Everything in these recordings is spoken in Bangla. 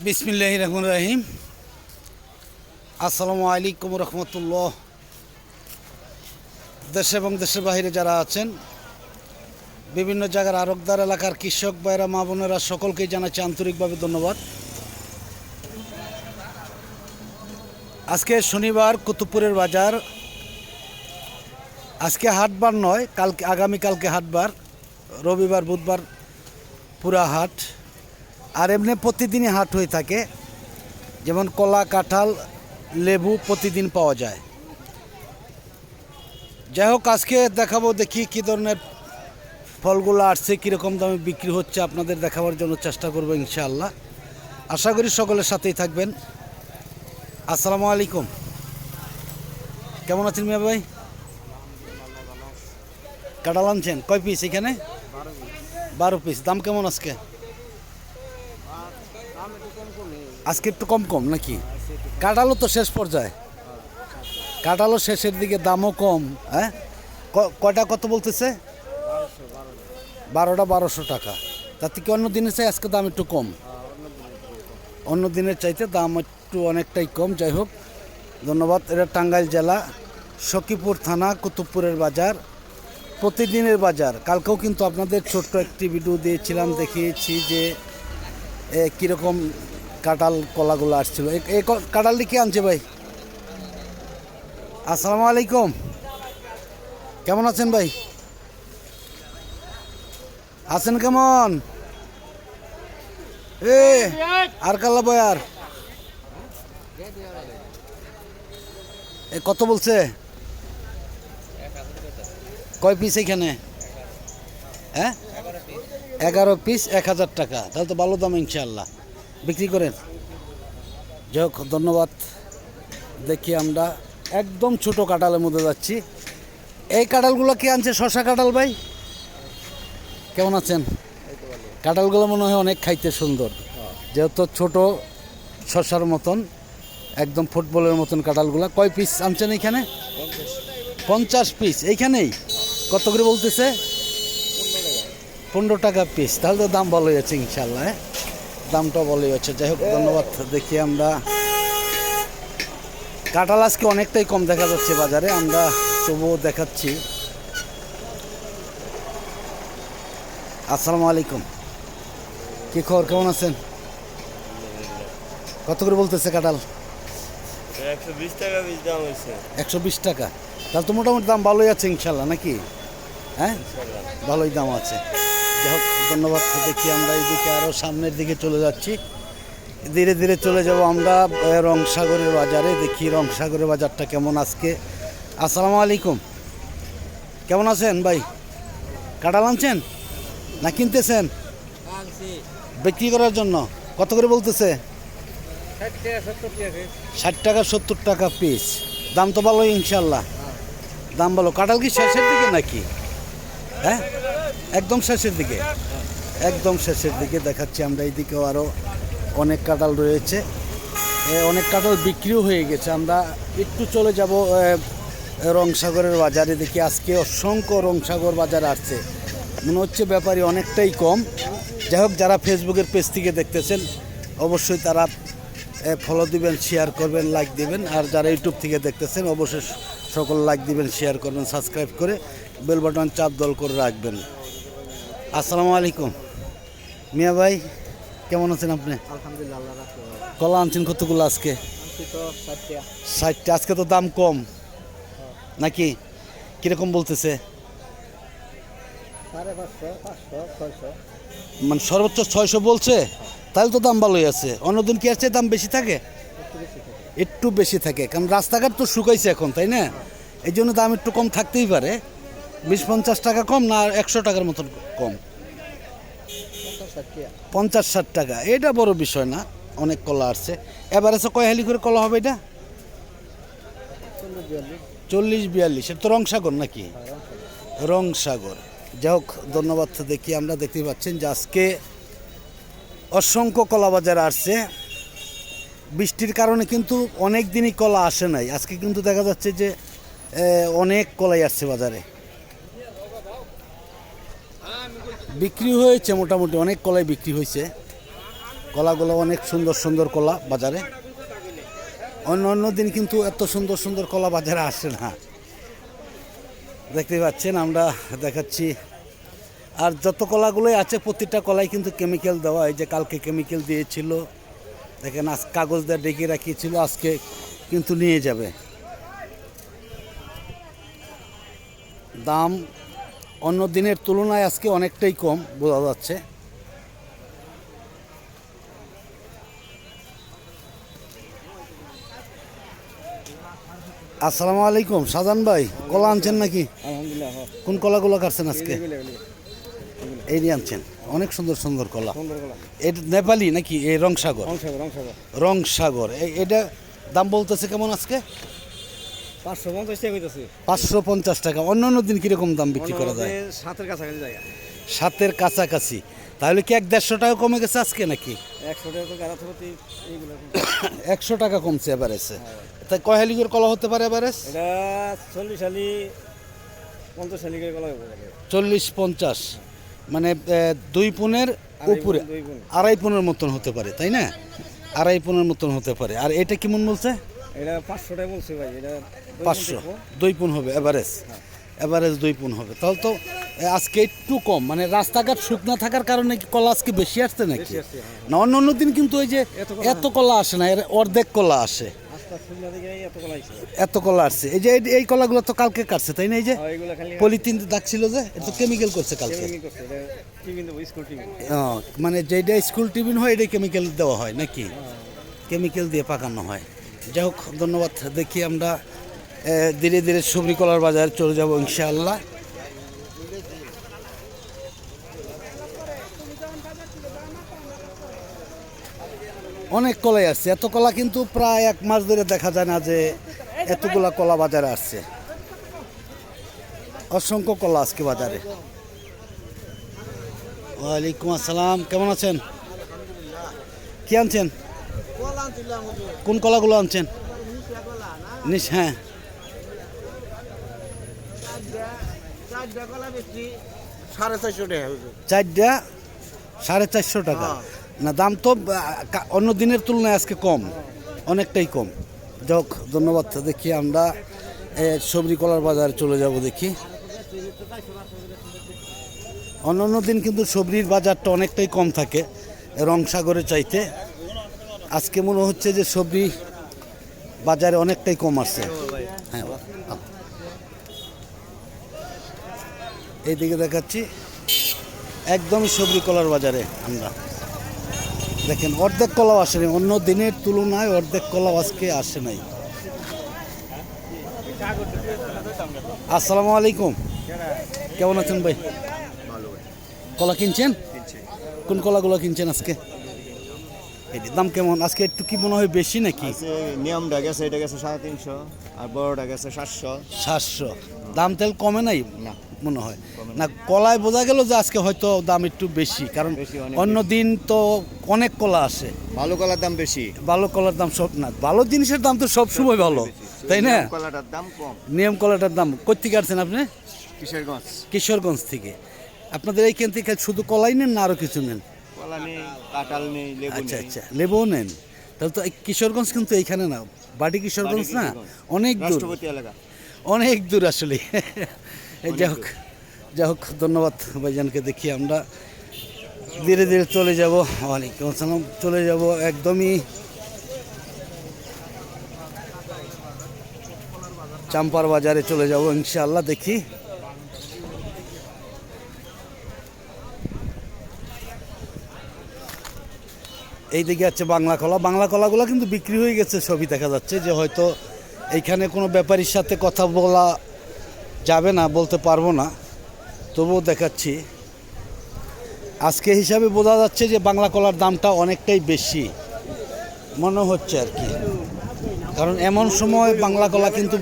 বিসমিল্লাহির রহমানির রহিম। আসসালামু আলাইকুম রহমতুল্লাহ। দেশে এবং দেশের বাইরে যারা আছেন, বিভিন্ন জায়গার আরকদার এলাকার কৃষক ভাইরা, মা বোনেরা, সকলকেই জানাচ্ছি আন্তরিকভাবে ধন্যবাদ। আজকে শনিবার, কুতুবপুরের বাজার। আজকে হাটবার নয়, কালকে, আগামীকালকে হাটবার, রবিবার বুধবার পুরা হাট। আর এমনি প্রতিদিনই হাট হয়ে থাকে, যেমন কলা, কাঁঠাল, লেবু প্রতিদিন পাওয়া যায়। যাই হোক, আজকে দেখাবো, দেখি কী ধরনের ফলগুলো আসছে, কীরকম দামে বিক্রি হচ্ছে, আপনাদের দেখাবার জন্য চেষ্টা করবো ইনশাআল্লাহ। আশা করি সকলের সাথেই থাকবেন। আসসালামু আলাইকুম, কেমন আছেন মিয়া ভাই? কাঁঠাল আনছেন কয় পিস? এখানে 12 পিস। দাম কেমন আজকে? আজকে একটু কম কম নাকি? কাঁঠালও তো শেষ পর্যায়ে, কাঁঠালও শেষের দিকে, দামও কম। হ্যাঁ, কয়টা কত বলতেছে? 12টা 1200 টাকা। তাতে কি অন্য দিনের চাই আজকে দাম একটু কম? অন্য দিনের চাইতে দাম একটু অনেকটাই কম। যাই হোক, ধন্যবাদ। এটা টাঙ্গাইল জেলা, সখীপুর থানা, কুতুবপুরের বাজার, প্রতিদিনের বাজার। কালকেও কিন্তু আপনাদের ছোট্ট একটি ভিডিও দিয়েছিলাম, দেখিয়েছি যে কীরকম কাঁঠাল কলাগুলো আসছিল। এই কাঁঠালটি কে আনছে ভাই? আসসালামু আলাইকুম, কেমন আছেন ভাই? আছেন কেমন? আর কাল্লা বয়ার কত বলছে? কয় পিস এখানে? হ্যাঁ, 11 পিস 1000 টাকা। তাহলে তো ভালো দাম, ইনশাআল্লাহ বিক্রি করেন। যাই হোক, ধন্যবাদ। দেখি আমরা একদম ছোট কাঁঠালের মধ্যে যাচ্ছি। এই কাঁঠালগুলো কে আনছে? শশা কাঁঠাল ভাই, কেমন আছেন? কাঁঠালগুলো মনে হয় অনেক খাইতে সুন্দর, যেহেতু ছোট শশার মতন, একদম ফুটবলের মতন কাঁঠালগুলো। কয় পিস আনছেন এখানে? 50 পিস। এইখানেই কত করে বলতেছে? 15 টাকা পিস। তাহলে তো দাম ভালোই আছে ইনশাল্লাহ। দামটা ভালোই আছে। যাই হোক, ধন্যবাদ। দেখি আমরা কাঁঠাল আজকে অনেকটাই কম দেখা যাচ্ছে বাজারে, আমরা তবুও দেখাচ্ছি। আসসালামু আলাইকুম, কি খবর, কেমন আছেন? কত করে বলতেছে কাঁঠাল? 120 টাকা পিস দাম হয়েছে। 120 টাকা। তাহলে তো মোটামুটি দাম ভালোই আছে ইনশাল্লাহ, নাকি? হ্যাঁ, ভালোই দাম আছে। যাই হোক, ধন্যবাদ। দেখি আমরা এইদিকে আরও সামনের দিকে চলে যাচ্ছি, ধীরে ধীরে চলে যাব আমরা রংসাগরের বাজারে। দেখি রংসাগরের বাজারটা কেমন আজকে। আসসালামু আলাইকুম, কেমন আছেন ভাই? কাঁঠাল আনছেন না কিনতেছেন? বিক্রি করার জন্য। কত করে বলতেছে? 60 টাকা 70 টাকা পিস। দাম তো ভালোই ইনশাল্লাহ, দাম ভালো। কাঁঠাল কি শেষের দিকে নাকি? হ্যাঁ, একদম শেষের দিকে, একদম শেষের দিকে দেখাচ্ছি আমরা। এইদিকেও আরও অনেক কাঁঠাল রয়েছে, অনেক কাঁঠাল বিক্রিও হয়ে গেছে। আমরা একটু চলে যাব রংসাগরের বাজারে। দেখি আজকে অসংখ্য রংসাগর বাজার আসছে, মনে হচ্ছে ব্যাপারী অনেকটাই কম। যাই হোক, যারা ফেসবুকের পেজ থেকে দেখতেছেন অবশ্যই তারা ফলো দিবেন, শেয়ার করবেন, লাইক দিবেন। আর যারা ইউটিউব থেকে দেখতেছেন অবশ্যই সকল লাইক দিবেন, শেয়ার করবেন, সাবস্ক্রাইব করে বেল বাটন চাপ দল করে রাখবেন। আসসালামু আলাইকুম মিয়া ভাই, কেমন আছেন আপনি? আলহামদুলিল্লাহ। কলা আনছেন কতগুলো আজকে? 60টা। আজকে তো দাম কম নাকি? কিরকম বলতেছে? 550, মানে সর্বোচ্চ 600 বলছে। তাহলে তো দাম ভালোই আছে। অন্যদিন কি আছে দাম বেশি থাকে? একটু বেশি থাকে, কারণ রাস্তাঘাট তো শুকাইছে এখন, তাই না? এই জন্য দাম একটু কম থাকতেই পারে। 20-50 টাকা কম না 100 টাকার মতন কম? 50-60 টাকা, এটা বড় বিষয় না। অনেক কলা আসছে। এবারে কয় হালি করে কলা হবে এটা? 40-42। এটা তো রংসাগর নাকি? রংসাগর। যাই হোক, ধন্যবাদ। দেখি আমরা, দেখতে পাচ্ছেন যে আজকে অসংখ্য কলা বাজার আসছে। বৃষ্টির কারণে কিন্তু অনেক দিনই কলা আসে নাই। আজকে কিন্তু দেখা যাচ্ছে যে অনেক কলাই আসছে বাজারে। বিক্রি হয়েছে মোটামুটি, অনেক কলাই বিক্রি হয়েছে। কলাগুলো অনেক সুন্দর সুন্দর কলা বাজারে। অন্য অন্য দিন কিন্তু এত সুন্দর সুন্দর কলা বাজারে আসে না। দেখতে পাচ্ছেন আমরা দেখাচ্ছি। আর যত কলাগুলোই আছে প্রতিটা কলাই কিন্তু কেমিক্যাল দেওয়া। এই যে কালকে কেমিক্যাল দিয়েছিল, দেখেন আজ কাগজ দিয়ে ডেকে রাখিয়েছিল, আজকে কিন্তু নিয়ে যাবে। দাম অন্য দিনের তুলনায় আজকে অনেকটাই কম বোঝা যাচ্ছে। আসসালামু আলাইকুম শাহজান ভাই, কলা আনছেন নাকি? আলহামদুলিল্লাহ। কোন কলাগুলো কাটছেন আজকে? এই নিয়ে আনছেন, অনেক সুন্দর সুন্দর কলা। এটা নেপালি নাকি? এই রংসাগর? রংসাগর। এটা দাম বলতেছে কেমন আজকে? 550 টাকা হইতাছে। 550 টাকা। অন্য অন্য দিন কিরকম দাম বিক্রি করা যায়? 7-এর কাছাকাছি যায়। 7-এর কাছাকাছি। তাহলে কি 100-150 টাকা কমে গেছে আজকে নাকি? 100 টাকা তো গাড়া থরতি এইগুলা। 100 টাকা কমছে এভারেজে। তাই কয় হালিগের কলা হতে পারে এভারেজ? এটা 40 হালি 50 হালি করে কলা হবে। 40-50 মানে 2 পুনের উপরে, 2.5 পুনের মতন হতে পারে, তাই না? 2.5 পুনের মতন হতে পারে। আর এটা কেমন বলছে? এটা 500 টাকা বলছে ভাই। এটা 500, 2 পুন হবে এভারেজ। এভারেজ 2 পুন হবে। তাহলে তো আজকে একটু কম, মানে রাস্তাঘাট শুকনা থাকার কারণে কি কলা আজকে বেশি আসছে নাকি? না অন্য অন্য দিন কিন্তু ওই যে এত কলা আসে না, এর অর্ধেক কলা আসে। আস্তে শুকনা দিকে এত কলা আইছে। এত কলা আসছে। এই যে এই কলাগুলো তো কালকে কাটছে, তাই না? এই যে এইগুলা খালি পলিথিন দাগ ছিল যে, এটা তো কেমিক্যাল করছে কালকে। কেমিক্যাল করছে। এটা টিফিন দেব, স্কুল টিফিন। মানে যেটা স্কুল টিফিন হয় এটাই কেমিক্যাল দেওয়া হয় নাকি? কেমিক্যাল দিয়ে পাকানো হয়। যাই হোক, ধন্যবাদ। দেখি আমরা ধীরে ধীরে সবরি কলার বাজারে চলে যাব ইনশাআল্লাহ। অনেক কলাই আসছে। এত কলা কিন্তু প্রায় 1 মাস ধরে দেখা যায় না যে এতগুলা কলা বাজারে আসছে। অসংখ্য কলা আজকে বাজারে। ওয়ালাইকুম আসসালাম, কেমন আছেন? কি আনছেন? কোন কলাগুলো আনছেন? হ্যাঁ, 4টা 450 টাকা। না দাম তো অন্য দিনের তুলনায় আজকে কম, অনেকটাই কম। যাক, ধন্যবাদ। দেখি আমরা সবরি কলার বাজারে চলে যাব। দেখি অন্য অন্য দিন কিন্তু সবরির বাজারটা অনেকটাই কম থাকে রংসাগরের চাইতে। আজকে মনে হচ্ছে যে সবরি বাজারে অনেকটাই কম আসছে। হ্যাঁ, এইদিকে দেখাচ্ছি একদমই সবরি কলার বাজারে আমরা। দেখেন অর্ধেক কলাও আসে নাই, অন্য দিনের তুলনায় অর্ধেক কলাও আজকে আসে নাই। আসসালামু আলাইকুম, কেমন আছেন ভাই? কলা কিনছেন? কোন কলাগুলো কিনছেন আজকে? এটির দাম কেমন আজকে? একটু কি মনে হয় বেশি নাকি? নিয়মটা গেছে, এটা গেছে 350, আর বড়টা গেছে 700। 700। দাম তেল কমে নাই না মনে হয় না। কলায় বোঝা গেল যে আজকে হয়তো দাম একটু বেশি, কারণ অন্য দিন তো অনেক কলা আসে। ভালো কলার দাম বেশি। ভালো কলার দাম সব না, ভালো জিনিসের দাম তো সব সময় ভালো, তাই না? কলাটার দাম কম। নিয়ম কলাটার দাম কই থেকে আসছেন আপনি? কিশোরগঞ্জ। কিশোরগঞ্জ থেকে। আপনাদের এইখান থেকে শুধু কলাই নেন না আরো কিছু নেন? কলা নেই, কাঁঠাল নেই, লেবু আচ্ছা নেই। আচ্ছা, লেবুও নেন। তাহলে তো এই কিশোরগঞ্জ কিন্তু এইখানে না, বাড়ি কিশোরগঞ্জ না, অনেক দূর, রাষ্ট্রপতি এলাকা। অনেক দূর আসলে। যাই হোক, ধন্যবাদ ভাইজানকে। দেখি আমরা ধীরে ধীরে চলে যাব। ওয়ালাইকুম আসসালাম। চলে যাব একদমই চাম্পার বাজারে চলে যাব ইনশাআল্লাহ। দেখি এইদিকে আছে বাংলা কলা। বাংলা কলাগুলো কিন্তু বিক্রি হয়ে গেছে সবই, দেখা যাচ্ছে যে হয়তো এইখানে কোনো ব্যাপারীর সাথে কথা বলা যাবে না, বলতে পারবো না, তবুও দেখাচ্ছি। আজকে হিসাবে বোঝা যাচ্ছে যে বাংলা কলার দামটা অনেকটাই বেশি মনে হচ্ছে আর কি, কারণ এমন সময় বাংলা কলা কিন্তু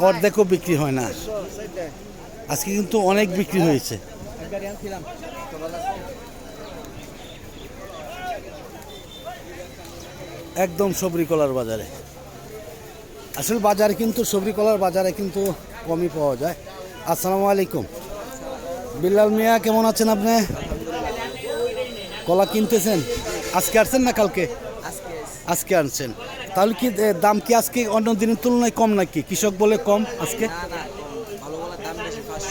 অর্ধেকও বিক্রি হয় না। আজকে কিন্তু অনেক বিক্রি হয়েছে। একদম সবরি কলার বাজারে। আসলে বাজারে কিন্তু সবরি কলার বাজারে কিন্তু কমই পাওয়া যায়। আসসালামু আলাইকুম, বিল্লাল মিয়া, কেমন আছেন আপনি? কলা কিনতেছেন? আজকে আসছেন না কালকে? আজকে আনছেন। তাহলে কি দাম কি আজকে অন্য দিনের তুলনায় কম নাকি? কৃষক বলে কম আজকে?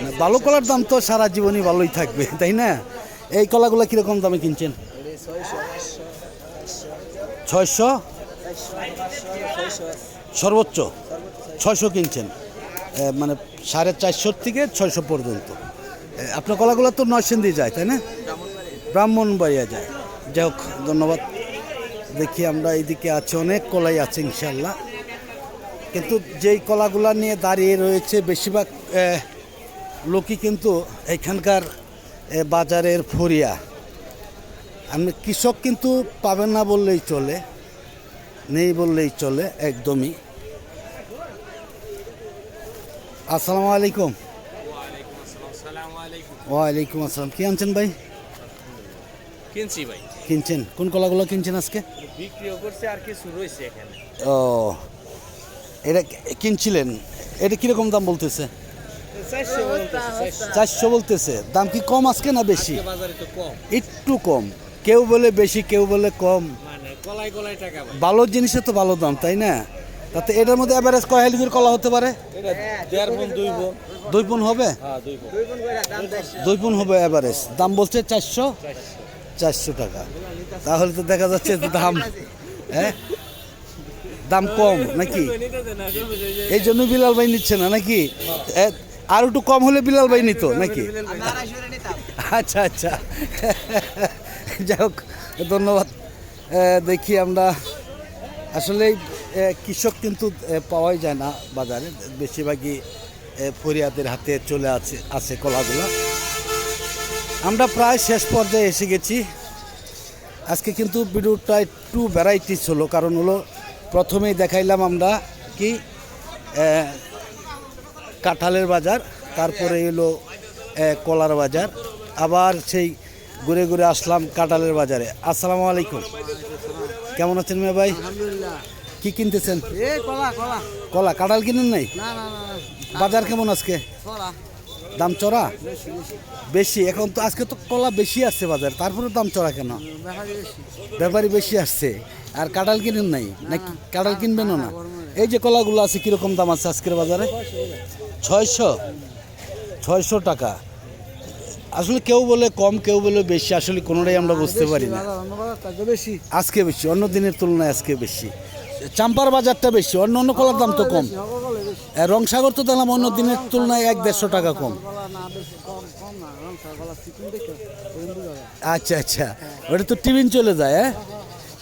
না, ভালো কলার দাম তো সারা জীবনই ভালোই থাকবে, তাই না? এই কলাগুলো কীরকম দামে কিনছেন? 600 সর্বোচ্চ 600 কিনছেন, মানে 450 থেকে 600 পর্যন্ত। আপনার কলাগুলো তো নরসিংদী যায়, তাই না? ব্রাহ্মণবাড়িয়া যায়। যাই হোক, ধন্যবাদ। দেখি আমরা এইদিকে আছে, অনেক কলাই আছে ইনশাল্লাহ, কিন্তু যেই কলাগুলা নিয়ে দাঁড়িয়ে রয়েছে বেশিরভাগ লোকই কিন্তু এখানকার বাজারের ফরিয়া। আমি কৃষক কিন্তু পাবেন না বললেই চলে, নেই বললেই চলে একদমই। আসসালামু আলাইকুম। ওয়ালাইকুম আসসালাম। কি আনছেন ভাই? কিনছি ভাই, কিনছেন? কোন কলাগুলো কিনছেন আজকে? বিক্রিও করছে আর কিছু রয়েছে এখানে। ও, এটা কিনছিলেন, এটা কীরকম দাম বলতেছে? 400 বলতেছে। দাম কি কম আজকে না বেশি? বাজারে তো কম, একটু কম, কেউ বলে বেশি, কেউ বলে কম। মানে কলাই কলাই টাকা ভাই। ভালো জিনিসের তো ভালো দাম, তাই না? তাতে এটার মধ্যে অ্যাভারেজ কয় হালিগুর কলা হতে পারে? এটা 1.5 মণ 2 মণ। 2 পুন হবে? হ্যাঁ 2 মণ। 2 পুন হবে অ্যাভারেজ। দাম বলছে 400 টাকা। তাহলে তো দেখা যাচ্ছে দাম, হ্যাঁ, দাম কম নাকি? এই জন্য বিলাল ভাই নিচ্ছে না নাকি? আর একটু কম হলে বিলাল ভাই নিত নাকি? আচ্ছা আচ্ছা, যাই হোক, ধন্যবাদ। দেখি আমরা আসলে কৃষক কিন্তু পাওয়াই যায় না বাজারে, বেশিরভাগই ফরিয়াদের হাতে চলে আছে কলাগুলো। আমরা প্রায় শেষ পর্যায়ে এসে গেছি। আজকে কিন্তু ভিডিওটা একটু ভ্যারাইটিস হলো, কারণ হলো প্রথমেই দেখাইলাম আমরা কি কাঁঠালের বাজার, তারপরে এলো কলার বাজার, আবার সেই ঘুরে ঘুরে আসলাম কাঁঠালের বাজারে। আসসালামু আলাইকুম, কেমন আছেন মেয়ে ভাই? কি কিনতেছেন? কলা। কাঁঠাল কিনেন নাই? বাজার কেমন আজকে? দাম চড়া বেশি। এখন তো আজকে তো কলা বেশি আসছে বাজার, তারপরে দাম চড়া কেন? ব্যাপারী বেশি আসছে। আর কাঁঠাল কিনেন নাই নাকি? কাঁঠাল কিনবেনও না? এই যে কলাগুলো আছে কীরকম দাম আছে আজকের বাজারে? 600 টাকা। আসলে কেউ বলে কম, কেউ বলে বেশি, আসলে কোনোটাই আমরা বুঝতে পারি না। আজকে বেশি, অন্য দিনের তুলনায় আজকে বেশি। চাম্পার বাজারটা বেশি, অন্য অন্য কলার দাম তো কম। রংসাগর তো দেখলাম অন্য দিনের তুলনায় 100-150 টাকা কম। আচ্ছা আচ্ছা, ওটা তো টিফিন চলে যায়, হ্যাঁ,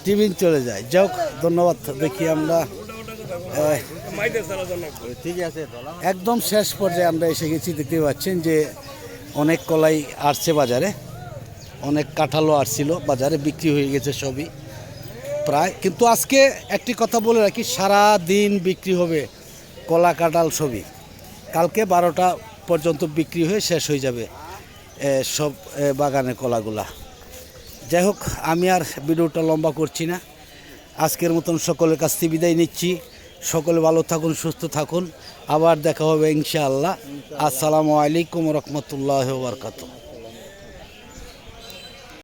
টিফিন চলে যায়। যাই হোক, ধন্যবাদ। দেখি আমরা ঠিক আছে। একদম শেষ পর্যায়ে আমরা এসে গেছি। দেখতে পাচ্ছেন যে অনেক কলাই আসছে বাজারে, অনেক কাঁঠালও আসছিল বাজারে, বিক্রি হয়ে গেছে সবই প্রায়। কিন্তু আজকে একটি কথা বলে রাখি, সারা দিন বিক্রি হবে কলা কাঁঠাল সবই। কালকে 12টা পর্যন্ত বিক্রি হয়ে শেষ হয়ে যাবে সব বাগানের কলাগুলা। যাই হোক, আমি আর ভিডিওটা লম্বা করছি না। আজকের মতন সকলের কাছ থেকে বিদায় নিচ্ছি। সকলে ভালো থাকুন, সুস্থ থাকুন। আবার দেখা হবে ইনশাআল্লাহ। আসসালামু আলাইকুম রহমতুল্লাহ বারকাতুহু।